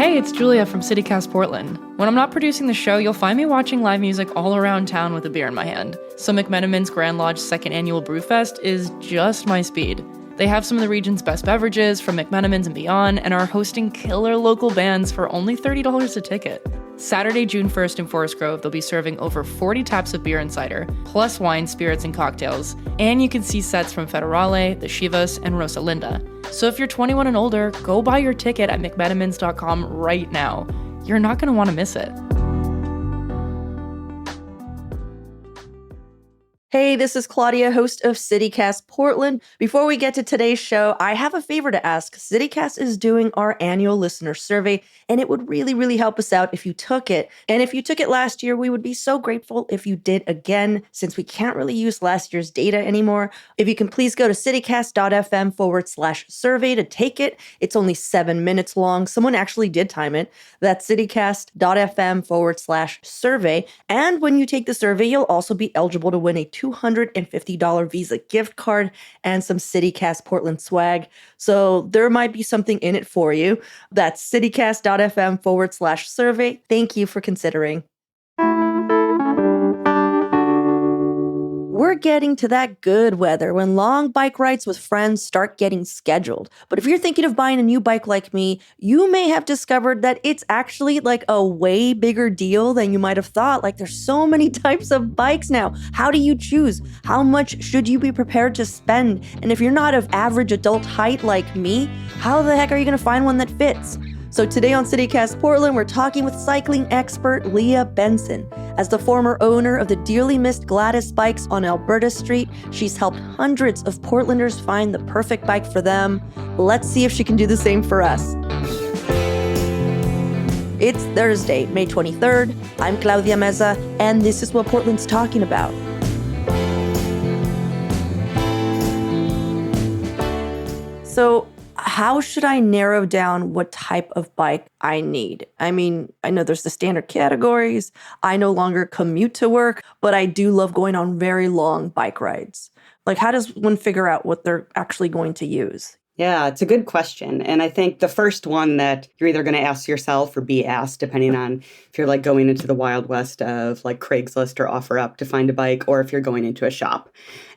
Hey, it's Julia from CityCast Portland. When I'm not producing the show, you'll find me watching live music all around town with a beer in my hand. So McMenamin's Grand Lodge second annual Brewfest is just my speed. They have some of the region's best beverages from McMenamin's and beyond, and are hosting killer local bands for only $30 a ticket. Saturday, June 1st in Forest Grove, they'll be serving over 40 taps of beer and cider, plus wine, spirits, and cocktails. And you can see sets from Federale, the Chivas, and Rosalinda. So if you're 21 and older, go buy your ticket at mcmenamins.com right now. You're not going to want to miss it. Hey, this is Claudia, host of CityCast Portland. Before we get to today's show, I have a favor to ask. CityCast is doing our annual listener survey, and it would really help us out if you took it. And if you took it last year, we would be so grateful if you did again, since we can't really use last year's data anymore. If you can please go to citycast.fm/survey to take it. It's only 7 minutes long. Someone actually did time it. That's citycast.fm/survey. And when you take the survey, you'll also be eligible to win a $250 Visa gift card and some CityCast Portland swag. So there might be something in it for you. That's citycast.fm/survey. Thank you for considering. We're getting to that good weather when long bike rides with friends start getting scheduled. But if you're thinking of buying a new bike like me, you may have discovered that it's actually like a way bigger deal than you might have thought. Like there's so many types of bikes now. How do you choose? How much should you be prepared to spend? And if you're not of average adult height like me, how the heck are you going to find one that fits? So today on CityCast Portland, we're talking with cycling expert Leah Benson. As the former owner of the dearly missed Gladys bikes on Alberta Street, she's helped hundreds of Portlanders find the perfect bike for them. Let's see if she can do the same for us. It's Thursday, May 23rd. I'm Claudia Meza, and this is what Portland's talking about. So, how should I narrow down what type of bike I need? I mean, I know there's the standard categories. I no longer commute to work, but I do love going on very long bike rides. Like, how does one figure out what they're actually going to use? Yeah, it's a good question. And I think the first one that you're either going to ask yourself or be asked, depending on if you're like going into the Wild West of like Craigslist or OfferUp to find a bike, or if you're going into a shop,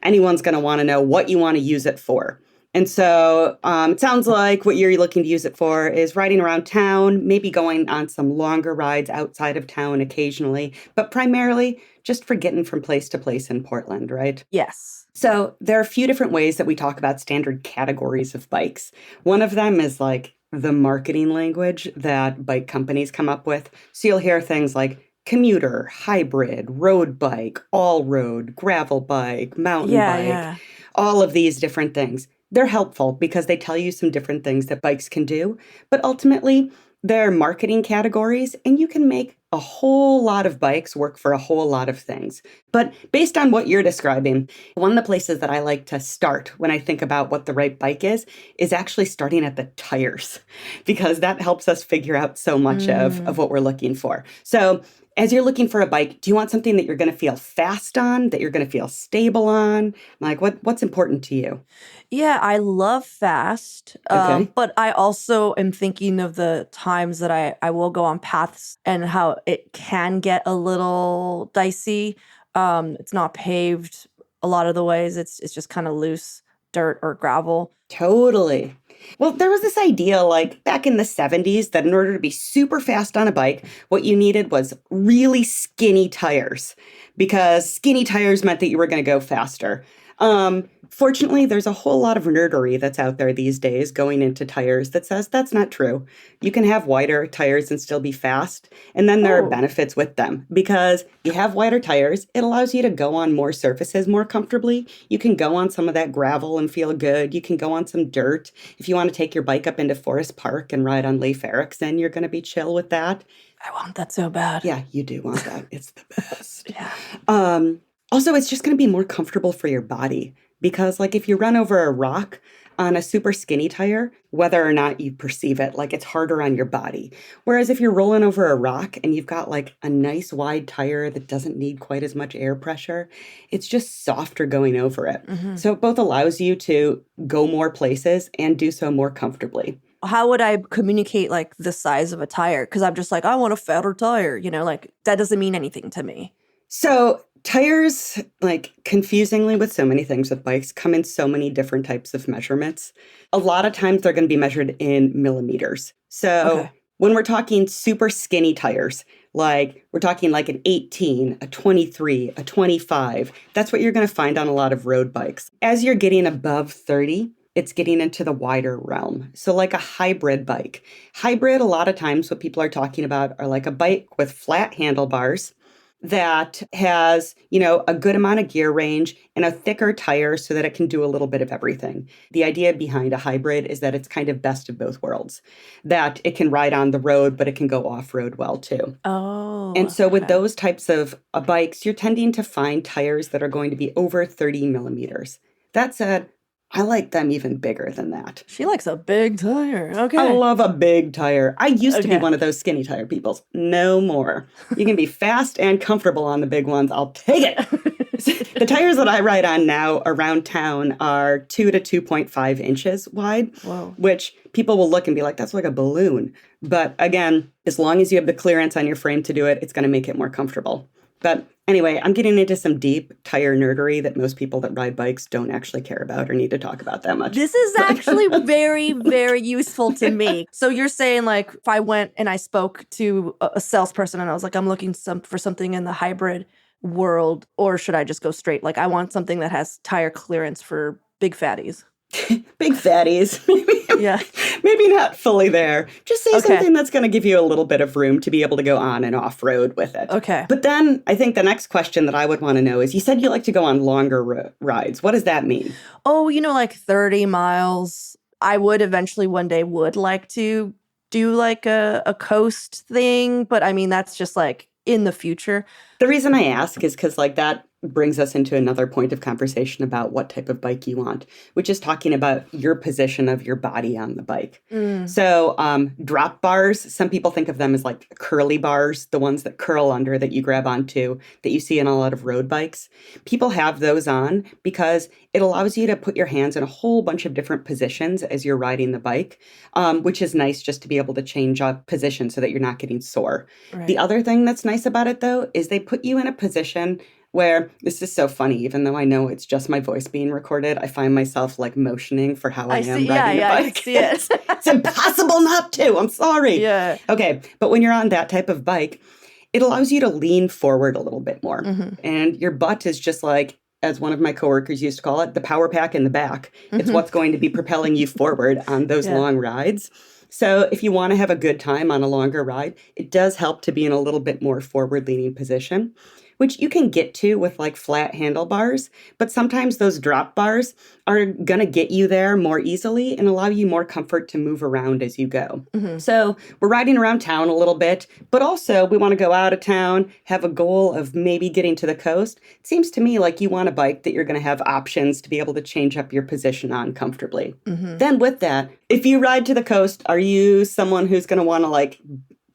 anyone's going to want to know what you want to use it for. And so it sounds like what you're looking to use it for is riding around town, maybe going on some longer rides outside of town occasionally, but primarily just for getting from place to place in Portland, right? Yes. So there are a few different ways that we talk about standard categories of bikes. One of them is like the marketing language that bike companies come up with. So you'll hear things like commuter, hybrid, road bike, all road, gravel bike, mountain bike, all of these different things. They're helpful because they tell you some different things that bikes can do, but ultimately they're marketing categories and you can make a whole lot of bikes work for a whole lot of things. But based on what you're describing, one of the places that I like to start when I think about what the right bike is actually starting at the tires, because that helps us figure out so much of what we're looking for. So as you're looking for a bike, do you want something that you're going to feel fast on, that you're going to feel stable on? Like what's important to you? Yeah, I love fast, Okay. but I also am thinking of the times that I will go on paths and how it can get a little dicey. It's not paved a lot of the ways. It's just kind of loose dirt or gravel. Totally. Well, there was this idea like back in the 70s that in order to be super fast on a bike, what you needed was really skinny tires, because skinny tires meant that you were going to go faster. Fortunately, there's a whole lot of nerdery that's out there these days going into tires that says that's not true. You can have wider tires and still be fast. And then there are benefits with them because you have wider tires. It allows you to go on more surfaces more comfortably. You can go on some of that gravel and feel good. You can go on some dirt. If you want to take your bike up into Forest Park and ride on Leif Erikson, you're going to be chill with that. I want that so bad. Yeah, you do want that. It's the best. Yeah. Also, it's just going to be more comfortable for your body because, like, if you run over a rock on a super skinny tire, whether or not you perceive it, like, it's harder on your body. Whereas if you're rolling over a rock and you've got, like, a nice wide tire that doesn't need quite as much air pressure, it's just softer going over it. Mm-hmm. So it both allows you to go more places and do so more comfortably. how would I communicate like the size of a tire? Because I'm just like, I want a fatter tire, like that doesn't mean anything to me. So tires, like confusingly with so many things with bikes, come in so many different types of measurements. A lot of times they're going to be measured in millimeters. So Okay. when we're talking super skinny tires, like we're talking like an 18, a 23, a 25, that's what you're going to find on a lot of road bikes. As you're getting above 30, it's getting into the wider realm. So like a hybrid bike. Hybrid, a lot of times what people are talking about are like a bike with flat handlebars that has, a good amount of gear range and a thicker tire so that it can do a little bit of everything. The idea behind a hybrid is that it's kind of best of both worlds, that it can ride on the road, but it can go off-road well too. Oh. And so with okay. those types of bikes, you're tending to find tires that are going to be over 30 millimeters. That said, I like them even bigger than that. She likes a big tire. Okay. I love a big tire. I used to be Okay. one of those skinny tire people. No more. You can be fast and comfortable on the big ones. I'll take it. The tires that I ride on now around town are 2 to 2.5 inches wide, Whoa. which people will look and be like, that's like a balloon. But again, as long as you have the clearance on your frame to do it, it's going to make it more comfortable. But anyway, I'm getting into some deep tire nerdery that most people that ride bikes don't actually care about or need to talk about that much. This is actually very, very useful to me. So you're saying like if I went and I spoke to a salesperson and I was like, I'm looking for something in the hybrid world, or should I just go straight? Like I want something that has tire clearance for big fatties. Big fatties. Yeah. Maybe not fully there. Just say Okay. something that's going to give you a little bit of room to be able to go on and off road with it. Okay. But then I think the next question that I would want to know is, you said you like to go on longer rides. What does that mean? Oh, like 30 miles. I would eventually one day would like to do like a coast thing. But I mean, that's just like in the future. The reason I ask is because like that brings us into another point of conversation about what type of bike you want, which is talking about your position of your body on the bike. So drop bars, some people think of them as like curly bars, the ones that curl under that you grab onto that you see in a lot of road bikes. People have those on because it allows you to put your hands in a whole bunch of different positions as you're riding the bike, which is nice just to be able to change up position so that you're not getting sore. Right. The other thing that's nice about it though is they put you in a position where, this is so funny, even though I know it's just my voice being recorded, I find myself like motioning for how I am riding a bike. I see it. It's impossible not to. I'm sorry. Yeah. Okay. But when you're on that type of bike, it allows you to lean forward a little bit more. Mm-hmm. And your butt is just like, as one of my coworkers used to call it, the power pack in the back. It's what's going to be propelling you forward on those long rides. So if you want to have a good time on a longer ride, it does help to be in a little bit more forward-leaning position, which you can get to with like flat handlebars, but sometimes those drop bars are going to get you there more easily and allow you more comfort to move around as you go. So we're riding around town a little bit, but also we want to go out of town, have a goal of maybe getting to the coast. It seems to me like you want a bike that you're going to have options to be able to change up your position on comfortably. Then with that, if you ride to the coast, are you someone who's going to want to like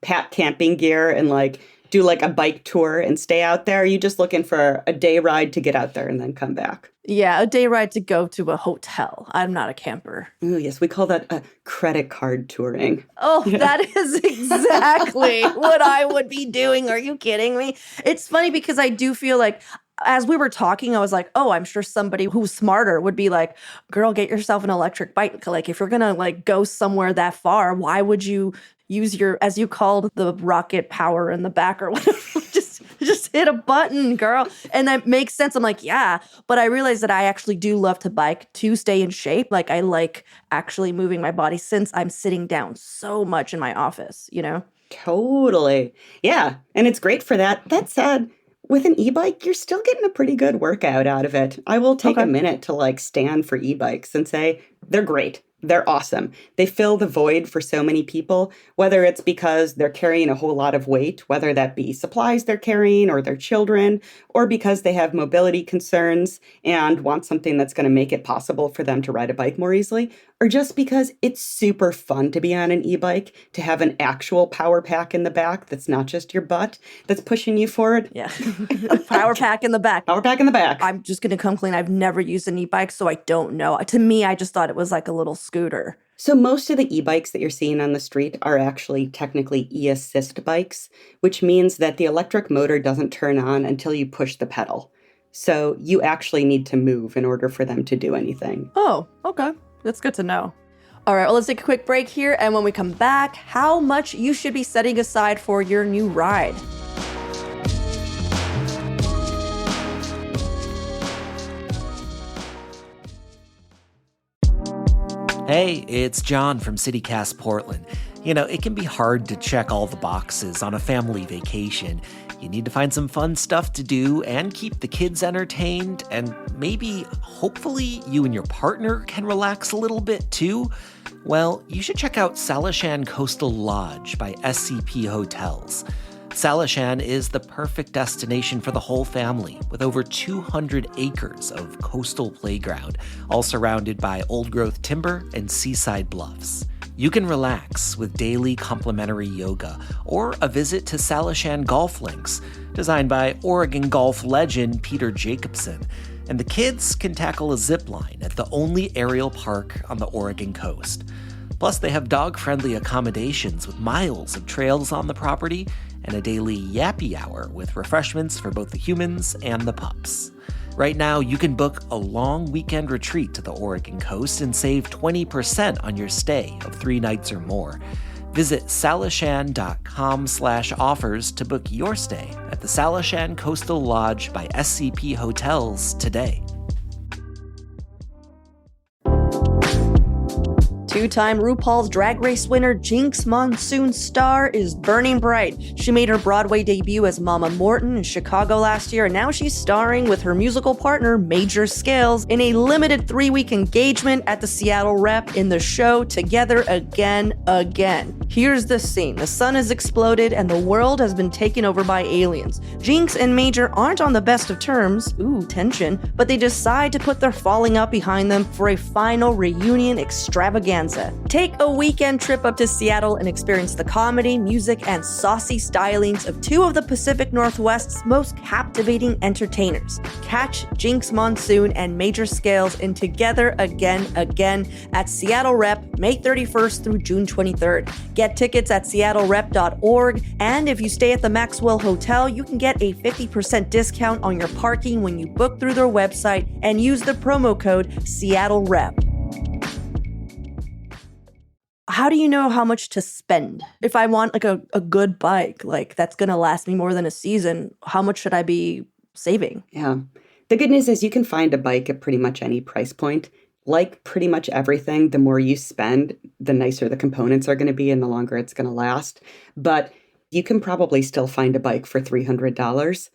pack camping gear and like do like a bike tour and stay out there? Are you just looking for a day ride to get out there and then come back? Yeah, a day ride to go to a hotel. I'm not a camper. Oh, yes. We call that credit card touring. Oh, that is exactly what I would be doing. Are you kidding me? It's funny because I do feel like as we were talking, I was like, oh, I'm sure somebody who's smarter would be like, girl, get yourself an electric bike. Like if you're going to like go somewhere that far, why would you use your, as you called, the rocket power in the back or whatever? Just hit a button, girl. And that makes sense. I'm like, yeah. But I realized that I actually do love to bike to stay in shape. Like I like actually moving my body since I'm sitting down so much in my office, Totally. Yeah. And it's great for that. That said, with an e-bike, you're still getting a pretty good workout out of it. I will take a minute to like stand for e-bikes and say, they're great. They're awesome. They fill the void for so many people, whether it's because they're carrying a whole lot of weight, whether that be supplies they're carrying or their children, or because they have mobility concerns and want something that's going to make it possible for them to ride a bike more easily, or just because it's super fun to be on an e-bike, to have an actual power pack in the back that's not just your butt that's pushing you forward. Yeah. Power pack in the back. Power pack in the back. I'm just going to come clean. I've never used an e-bike, so I don't know. To me, I just thought it was like a little scooter. So most of the e-bikes that you're seeing on the street are actually technically e-assist bikes, which means that the electric motor doesn't turn on until you push the pedal. So you actually need to move in order for them to do anything. Oh, okay. That's good to know. All right, well, let's take a quick break here. And when we come back, how much you should be setting aside for your new ride. Hey, it's John from CityCast Portland. You know, it can be hard to check all the boxes on a family vacation. You need to find some fun stuff to do and keep the kids entertained, and maybe, hopefully, you and your partner can relax a little bit too. Well, you should check out Salishan Coastal Lodge by SCP Hotels. Salishan is the perfect destination for the whole family, with over 200 acres of coastal playground, all surrounded by old-growth timber and seaside bluffs. You can relax with daily complimentary yoga or a visit to Salishan Golf Links, designed by Oregon golf legend Peter Jacobson. And the kids can tackle a zip line at the only aerial park on the Oregon coast. Plus, they have dog-friendly accommodations with miles of trails on the property and a daily yappy hour with refreshments for both the humans and the pups. Right now, you can book a long weekend retreat to the Oregon coast and save 20% on your stay of 3 nights or more. Visit salishan.com/offers to book your stay at the Salishan Coastal Lodge by SCP Hotels today. Two-time RuPaul's Drag Race winner Jinx Monsoon's star is burning bright. She made her Broadway debut as Mama Morton in Chicago last year, and now she's starring with her musical partner Major Scales in a limited 3-week engagement at the Seattle Rep in the show Together Again. Here's the scene. The sun has exploded and the world has been taken over by aliens. Jinx and Major aren't on the best of terms, tension, but they decide to put their falling out behind them for a final reunion extravaganza. Take a weekend trip up to Seattle and experience the comedy, music, and saucy stylings of 2 of the Pacific Northwest's most captivating entertainers. Catch Jinx Monsoon and Major Scales in Together Again at Seattle Rep, May 31st through June 23rd. Get tickets at seattlerep.org, and if you stay at the Maxwell Hotel, you can get a 50% discount on your parking when you book through their website and use the promo code SeattleRep. How do you know how much to spend? If I want like a good bike, like that's going to last me more than a season, how much should I be saving? Yeah. The good news is you can find a bike at pretty much any price point. Like pretty much everything, the more you spend, the nicer the components are going to be and the longer it's going to last. But you can probably still find a bike for $300.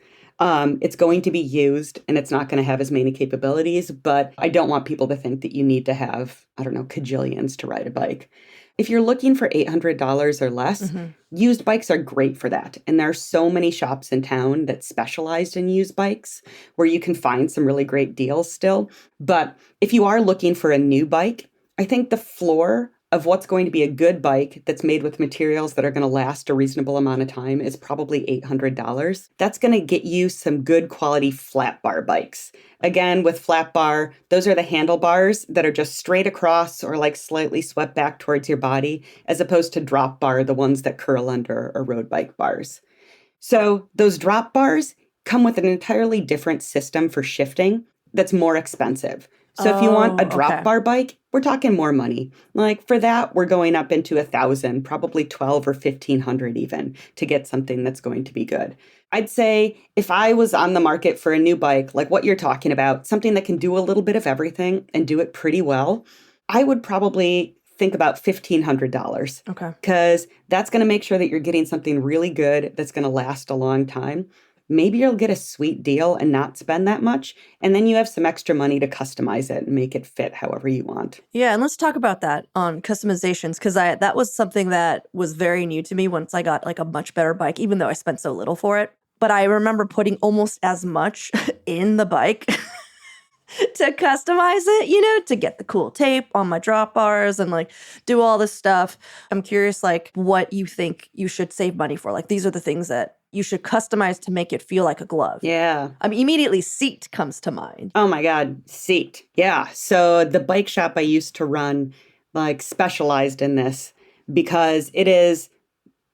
It's going to be used and it's not going to have as many capabilities, but I don't want people to think that you need to have, cajillions to ride a bike. If you're looking for $800 or less, used bikes are great for that. And there are so many shops in town that specialize in used bikes where you can find some really great deals still. But if you are looking for a new bike, I think the floor of what's going to be a good bike that's made with materials that are going to last a reasonable amount of time is probably $800. That's going to get you some good quality flat bar bikes. Again, with flat bar, those are the handlebars that are just straight across or like slightly swept back towards your body, as opposed to drop bar, the ones that curl under or road bike bars. So those drop bars come with an entirely different system for shifting that's more expensive. So if you want a drop bar bike, we're talking more money. Like for that, we're going up into $1,000, probably $1,200 or $1,500 even to get something that's going to be good. I'd say if I was on the market for a new bike, like what you're talking about, something that can do a little bit of everything and do it pretty well, I would probably think about $1,500. Okay. Because that's going to make sure that you're getting something really good that's going to last a long time. Maybe you'll get a sweet deal and not spend that much, and then you have some extra money to customize it and make it fit however you want. Yeah, and let's talk about that on customizations, because that was something that was very new to me once I got like a much better bike, even though I spent so little for it. But I remember putting almost as much in the bike to customize it, to get the cool tape on my drop bars and like do all this stuff. I'm curious, like what you think you should save money for. Like these are the things that you should customize to make it feel like a glove. Yeah. I mean, immediately seat comes to mind. Oh my God, seat. Yeah. So the bike shop I used to run, like specialized in this because it is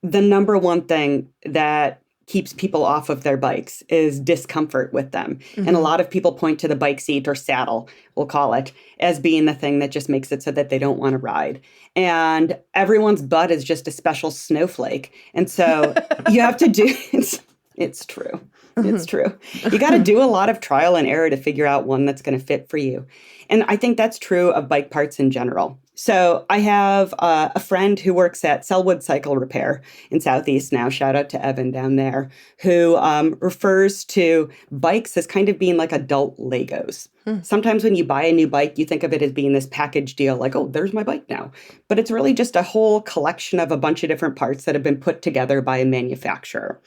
the number one thing that keeps people off of their bikes is discomfort with them. And a lot of people point to the bike seat or saddle, we'll call it, as being the thing that just makes it so that they don't want to ride. And everyone's butt is just a special snowflake. And so you have to do it's true. It's true. You got to do a lot of trial and error to figure out one that's going to fit for you. And I think that's true of bike parts in general. So I have a friend who works at Selwood Cycle Repair in Southeast now, shout out to Evan down there, who refers to bikes as kind of being like adult Legos. Sometimes when you buy a new bike, you think of it as being this package deal, like, oh, there's my bike now. But it's really just a whole collection of a bunch of different parts that have been put together by a manufacturer.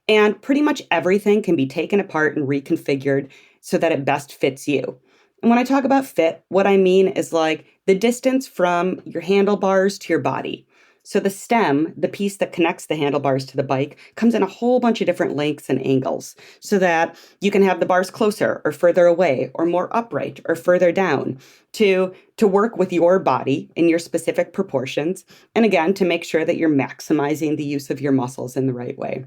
And pretty much everything can be taken apart and reconfigured so that it best fits you. And when I talk about fit, what I mean is like the distance from your handlebars to your body. So the stem, the piece that connects the handlebars to the bike, comes in a whole bunch of different lengths and angles so that you can have the bars closer or further away or more upright or further down to work with your body in your specific proportions. And again, to make sure that you're maximizing the use of your muscles in the right way.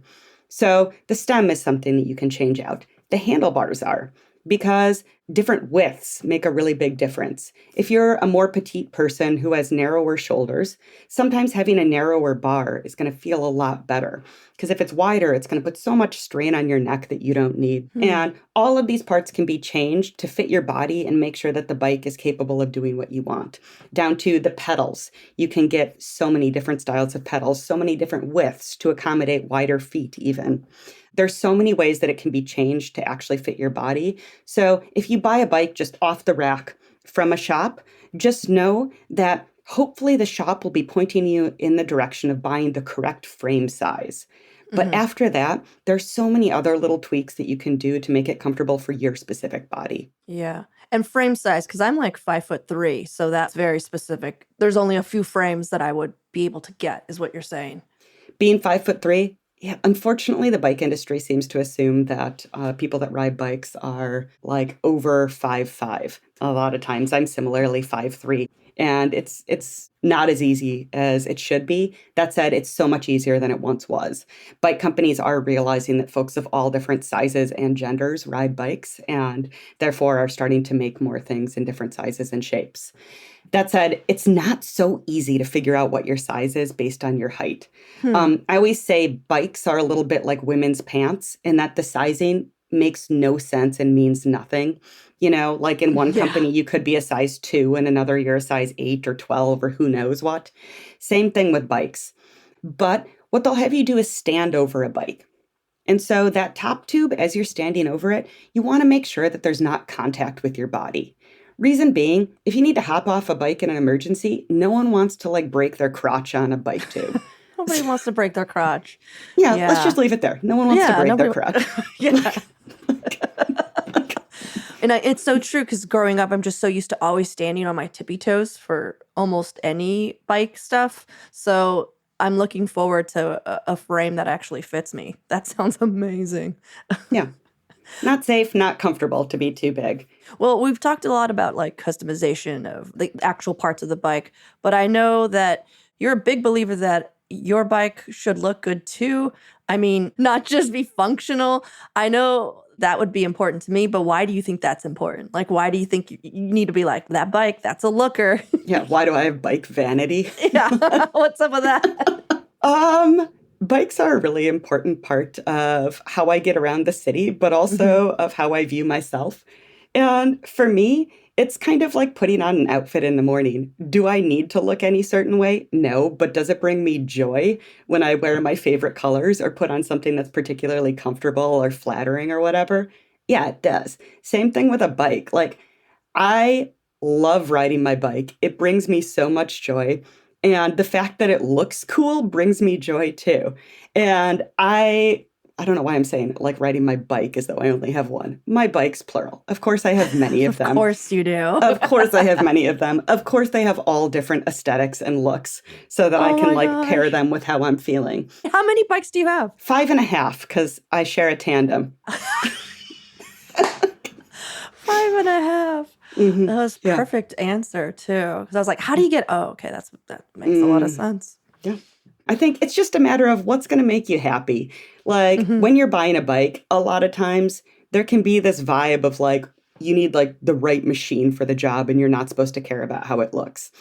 So the stem is something that you can change out. The handlebars are, because different widths make a really big difference. If you're a more petite person who has narrower shoulders, sometimes having a narrower bar is going to feel a lot better. Because if it's wider, it's going to put so much strain on your neck that you don't need. And all of these parts can be changed to fit your body and make sure that the bike is capable of doing what you want. Down to the pedals. You can get so many different styles of pedals, so many different widths to accommodate wider feet even. There's so many ways that it can be changed to actually fit your body. So if you buy a bike just off the rack from a shop, just know that hopefully the shop will be pointing you in the direction of buying the correct frame size. But after that, there's so many other little tweaks that you can do to make it comfortable for your specific body. Yeah. And frame size, because I'm like 5'3", so that's very specific. There's only a few frames that I would be able to get, is what you're saying. Being 5'3", yeah, unfortunately, the bike industry seems to assume that people that ride bikes are like over 5'5". A lot of times I'm similarly 5'3", and it's not as easy as it should be. That said, it's so much easier than it once was. Bike companies are realizing that folks of all different sizes and genders ride bikes, and therefore are starting to make more things in different sizes and shapes. That said, it's not so easy to figure out what your size is based on your height. I always say bikes are a little bit like women's pants in that the sizing makes no sense and means nothing. You know, like in one company, you could be a size 2, and another you're a size 8 or 12 or who knows what. Same thing with bikes. But what they'll have you do is stand over a bike. And so that top tube, as you're standing over it, you want to make sure that there's not contact with your body. Reason being, if you need to hop off a bike in an emergency, no one wants to like break their crotch on a bike tube. Nobody wants to break their crotch. Yeah, let's just leave it there. No one wants to break their crotch. Yeah. And it's so true because growing up, I'm just so used to always standing on my tippy toes for almost any bike stuff. So I'm looking forward to a frame that actually fits me. That sounds amazing. Yeah. Not safe, not comfortable to be too big. Well, we've talked a lot about like customization of the actual parts of the bike, but I know that you're a big believer that your bike should look good too. I mean, not just be functional. I know that would be important to me, but why do you think that's important? Like, why do you think you need to be like, that bike, that's a looker? Yeah, why do I have bike vanity? Yeah, what's up with that? Bikes are a really important part of how I get around the city, but also of how I view myself. And for me, it's kind of like putting on an outfit in the morning. Do I need to look any certain way? No, but does it bring me joy when I wear my favorite colors or put on something that's particularly comfortable or flattering or whatever? Yeah, it does. Same thing with a bike. Like, I love riding my bike. It brings me so much joy. And the fact that it looks cool brings me joy too. And I don't know why I'm saying it, like riding my bike as though I only have one. My bike's plural. Of course I have many of them. Of course you do. Of course I have many of them. Of course they have all different aesthetics and looks so that I can pair them with how I'm feeling. How many bikes do you have? 5.5, because I share a tandem. 5.5. Mhm. That was Yeah. perfect answer too. Because I was like, how do you get? Oh, okay, that makes a lot of sense. Yeah. I think it's just a matter of what's going to make you happy. Like Mhm. when you're buying a bike, a lot of times there can be this vibe of like, you need like the right machine for the job and you're not supposed to care about how it looks.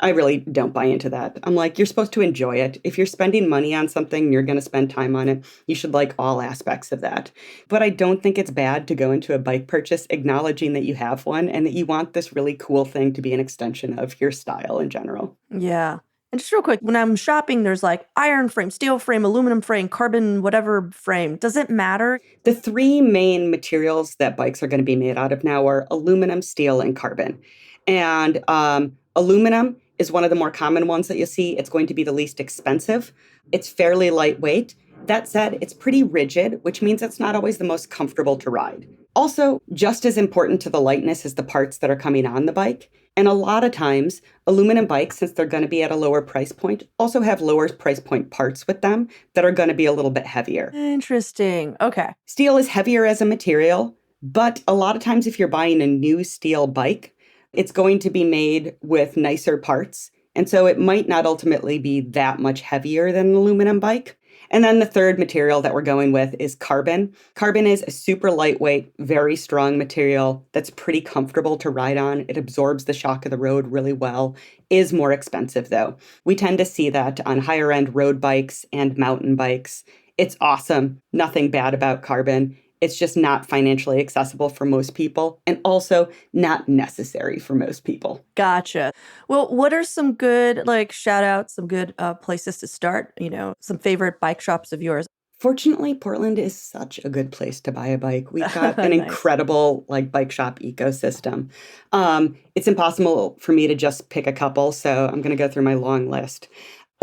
I really don't buy into that. I'm like, you're supposed to enjoy it. If you're spending money on something, you're going to spend time on it. You should like all aspects of that. But I don't think it's bad to go into a bike purchase acknowledging that you have one and that you want this really cool thing to be an extension of your style in general. Yeah. And just real quick, when I'm shopping, there's like iron frame, steel frame, aluminum frame, carbon, whatever frame. Does it matter? The three main materials that bikes are going to be made out of now are aluminum, steel, and carbon. And aluminum is one of the more common ones that you see. It's going to be the least expensive. It's fairly lightweight. That said, it's pretty rigid, which means it's not always the most comfortable to ride. Also, just as important to the lightness is the parts that are coming on the bike. And a lot of times, aluminum bikes, since they're going to be at a lower price point, also have lower price point parts with them that are going to be a little bit heavier. Interesting. Okay. Steel is heavier as a material, but a lot of times if you're buying a new steel bike, it's going to be made with nicer parts. And so it might not ultimately be that much heavier than an aluminum bike. And then the third material that we're going with is carbon. Carbon is a super lightweight, very strong material that's pretty comfortable to ride on. It absorbs the shock of the road really well, is more expensive though. We tend to see that on higher end road bikes and mountain bikes. It's awesome. Nothing bad about carbon. It's just not financially accessible for most people and also not necessary for most people. Gotcha. Well, what are some good, like, shout outs, some good places to start? Some favorite bike shops of yours? Fortunately, Portland is such a good place to buy a bike. We've got an Nice. incredible bike shop ecosystem. It's impossible for me to just pick a couple, so I'm going to go through my long list.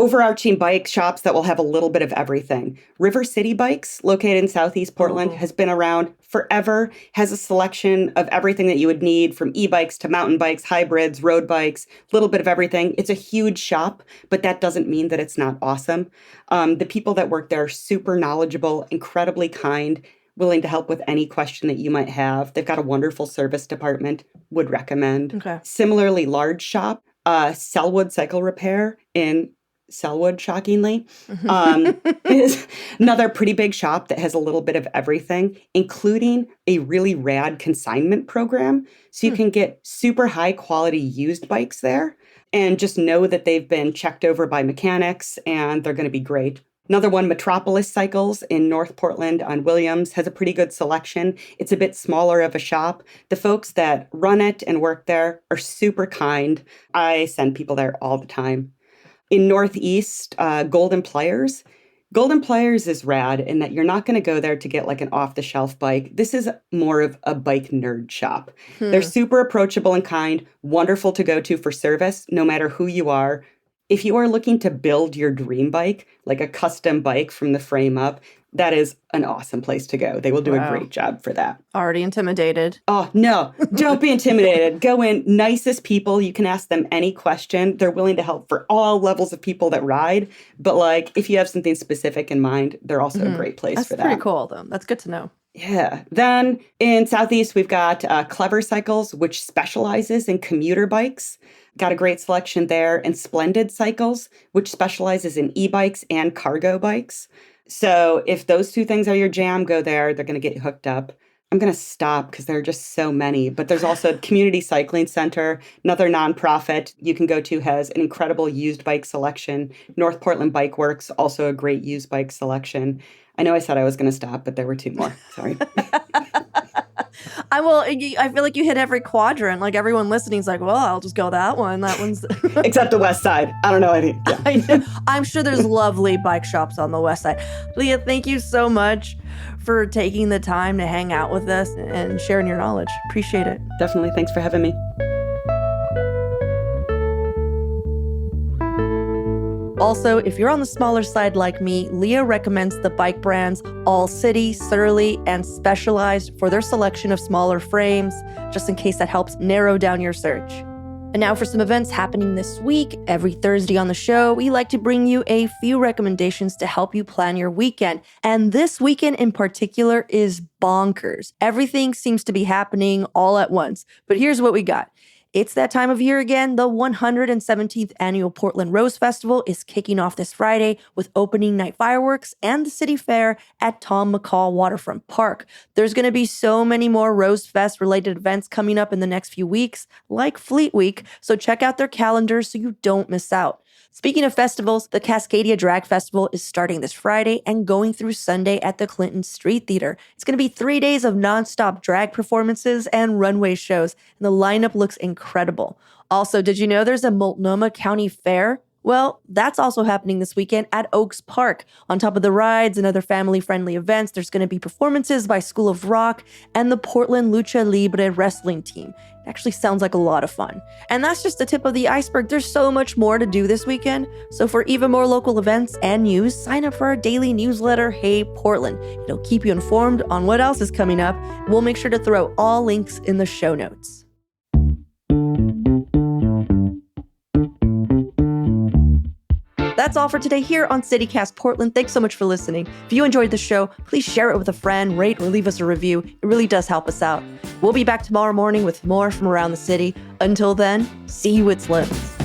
Overarching bike shops that will have a little bit of everything. River City Bikes, located in Southeast Portland, has been around forever, has a selection of everything that you would need from e-bikes to mountain bikes, hybrids, road bikes, a little bit of everything. It's a huge shop, but that doesn't mean that it's not awesome. The people that work there are super knowledgeable, incredibly kind, willing to help with any question that you might have. They've got a wonderful service department, would recommend. Okay. Similarly, large shop, Selwood Cycle Repair in Selwood, shockingly, is another pretty big shop that has a little bit of everything, including a really rad consignment program. So you can get super high quality used bikes there and just know that they've been checked over by mechanics and they're going to be great. Another one, Metropolis Cycles in North Portland on Williams, has a pretty good selection. It's a bit smaller of a shop. The folks that run it and work there are super kind. I send people there all the time. In Northeast, Golden Pliers. Golden Pliers is rad in that you're not going to go there to get like an off-the-shelf bike. This is more of a bike nerd shop. They're super approachable and kind, wonderful to go to for service, no matter who you are. If you are looking to build your dream bike, like a custom bike from the frame up, that is an awesome place to go. They will do a great job for that. Already intimidated. Oh, no, don't be intimidated. Go in, nicest people. You can ask them any question. They're willing to help for all levels of people that ride. But like, if you have something specific in mind, they're also a great place for that. That's pretty cool, though. That's good to know. Yeah. Then in Southeast, we've got Clever Cycles, which specializes in commuter bikes. Got a great selection there. And Splendid Cycles, which specializes in e-bikes and cargo bikes. So if those two things are your jam, go there. They're going to get you hooked up. I'm going to stop because there are just so many. But there's also Community Cycling Center, another nonprofit you can go to, has an incredible used bike selection. North Portland Bike Works, also a great used bike selection. I know I said I was going to stop, but there were two more. Sorry. I feel like you hit every quadrant. Like everyone listening is like, well, I'll just go that one. That one's Except the West Side. I don't know any. Yeah. I know. I'm sure there's lovely bike shops on the West Side. Leah, thank you so much for taking the time to hang out with us and sharing your knowledge. Appreciate it. Definitely. Thanks for having me. Also, if you're on the smaller side like me, Leah recommends the bike brands All City, Surly, and Specialized for their selection of smaller frames, just in case that helps narrow down your search. And now for some events happening this week. Every Thursday on the show, we like to bring you a few recommendations to help you plan your weekend. And this weekend in particular is bonkers. Everything seems to be happening all at once. But here's what we got. It's that time of year again. The 117th Annual Portland Rose Festival is kicking off this Friday with opening night fireworks and the city fair at Tom McCall Waterfront Park. There's going to be so many more Rose Fest related events coming up in the next few weeks, like Fleet Week, so check out their calendars so you don't miss out. Speaking of festivals, the Cascadia Drag Festival is starting this Friday and going through Sunday at the Clinton Street Theater. It's going to be 3 days of nonstop drag performances and runway shows, and the lineup looks incredible. Also, did you know there's a Multnomah County Fair? Well, that's also happening this weekend at Oaks Park. On top of the rides and other family-friendly events, there's going to be performances by School of Rock and the Portland Lucha Libre wrestling team. It actually sounds like a lot of fun. And that's just the tip of the iceberg. There's so much more to do this weekend. So for even more local events and news, sign up for our daily newsletter, Hey Portland. It'll keep you informed on what else is coming up. We'll make sure to throw all links in the show notes. That's all for today here on CityCast Portland. Thanks so much for listening. If you enjoyed the show, please share it with a friend, rate or leave us a review. It really does help us out. We'll be back tomorrow morning with more from around the city. Until then, see you at Slim's.